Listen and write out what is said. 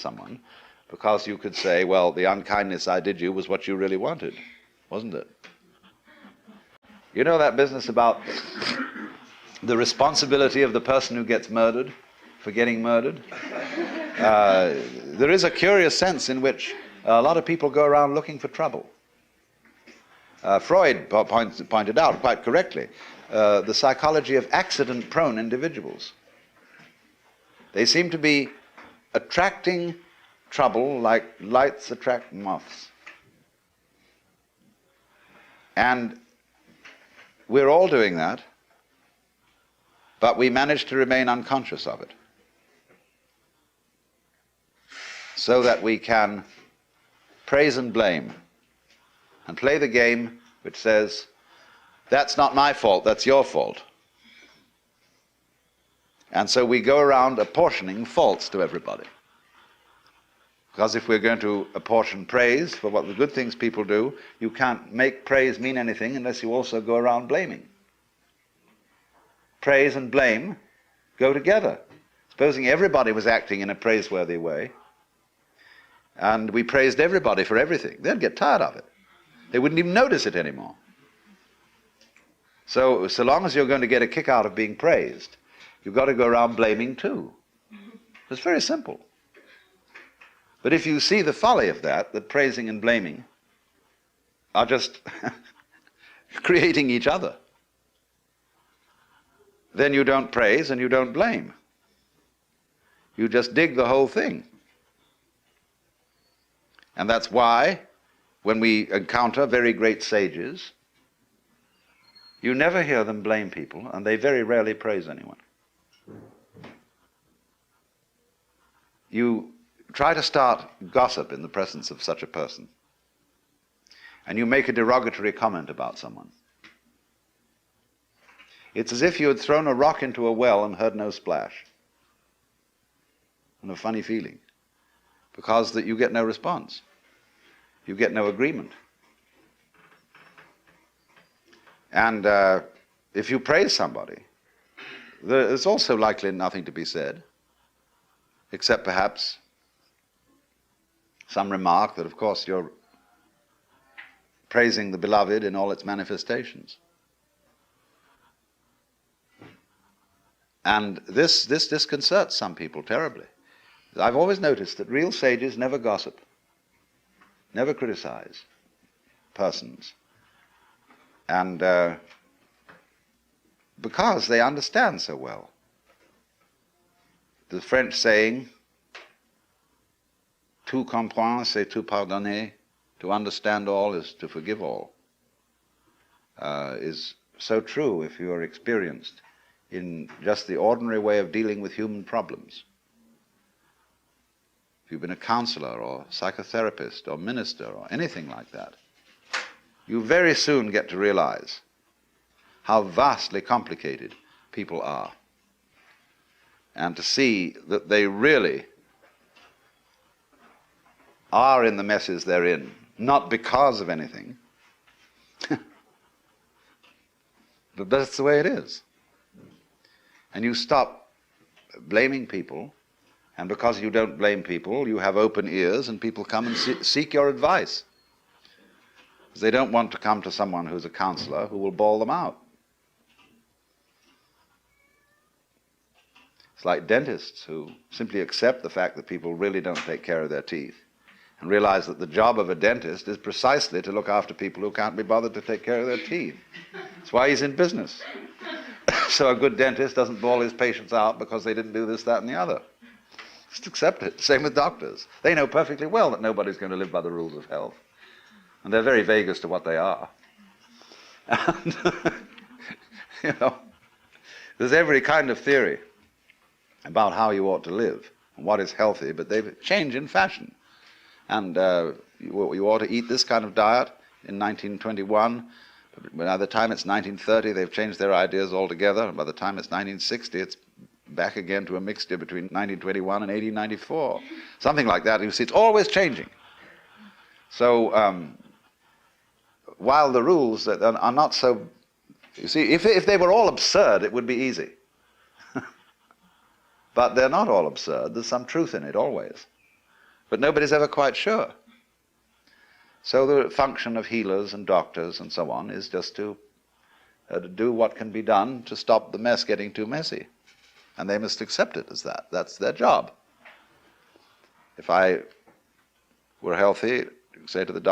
someone, because you could say, well, the unkindness I did you was what you really wanted, wasn't it? You know that business about the responsibility of the person who gets murdered for getting murdered? There is a curious sense in which a lot of people go around looking for trouble. Freud pointed out quite correctly the psychology of accident-prone individuals. They seem to be attracting trouble like lights attract moths. And we're all doing that, but we manage to remain unconscious of it, so that we can praise and blame and play the game which says, that's not my fault, that's your fault. And so we go around apportioning faults to everybody. Because if we're going to apportion praise for what the good things people do, you can't make praise mean anything unless you also go around blaming. Praise and blame go together. Supposing everybody was acting in a praiseworthy way, and we praised everybody for everything, they'd get tired of it. They wouldn't even notice it anymore. So long as you're going to get a kick out of being praised, you've got to go around blaming too. It's very simple. But if you see the folly of that praising and blaming are just creating each other, then you don't praise and you don't blame. You just dig the whole thing. And that's why, when we encounter very great sages, you never hear them blame people, and they very rarely praise anyone. You try to start gossip in the presence of such a person, and you make a derogatory comment about someone. It's as if you had thrown a rock into a well and heard no splash. And a funny feeling, because that you get no response. You get no agreement. And if you praise somebody, there's also likely nothing to be said, except perhaps some remark that, of course, you're praising the beloved in all its manifestations. And this disconcerts some people terribly. I've always noticed that real sages never gossip, never criticize persons. And because they understand so well. The French saying, tout comprendre, c'est tout pardonner, to understand all is to forgive all, is so true if you are experienced in just the ordinary way of dealing with human problems. If you've been a counselor or psychotherapist or minister or anything like that, you very soon get to realize how vastly complicated people are, and to see that they really are in the messes they're in, not because of anything, but that's the way it is. And you stop blaming people, and because you don't blame people, you have open ears, and people come and seek your advice. Because they don't want to come to someone who's a counselor who will bawl them out. It's like dentists who simply accept the fact that people really don't take care of their teeth, and realize that the job of a dentist is precisely to look after people who can't be bothered to take care of their teeth. That's why he's in business. So a good dentist doesn't bawl his patients out because they didn't do this, that, and the other. Just accept it. Same with doctors. They know perfectly well that nobody's going to live by the rules of health. And they're very vague as to what they are. And, there's every kind of theory about how you ought to live and what is healthy, but they change in fashion. And you ought to eat this kind of diet in 1921. By the time it's 1930, they've changed their ideas altogether. And by the time it's 1960, it's back again to a mixture between 1921 and 1894. Something like that. You see, it's always changing. So while the rules are not so... You see, if they were all absurd, it would be easy. But they're not all absurd. There's some truth in it always. But nobody's ever quite sure. So the function of healers and doctors and so on is just to do what can be done to stop the mess getting too messy. And they must accept it as that. That's their job. If I were healthy, say to the doctor,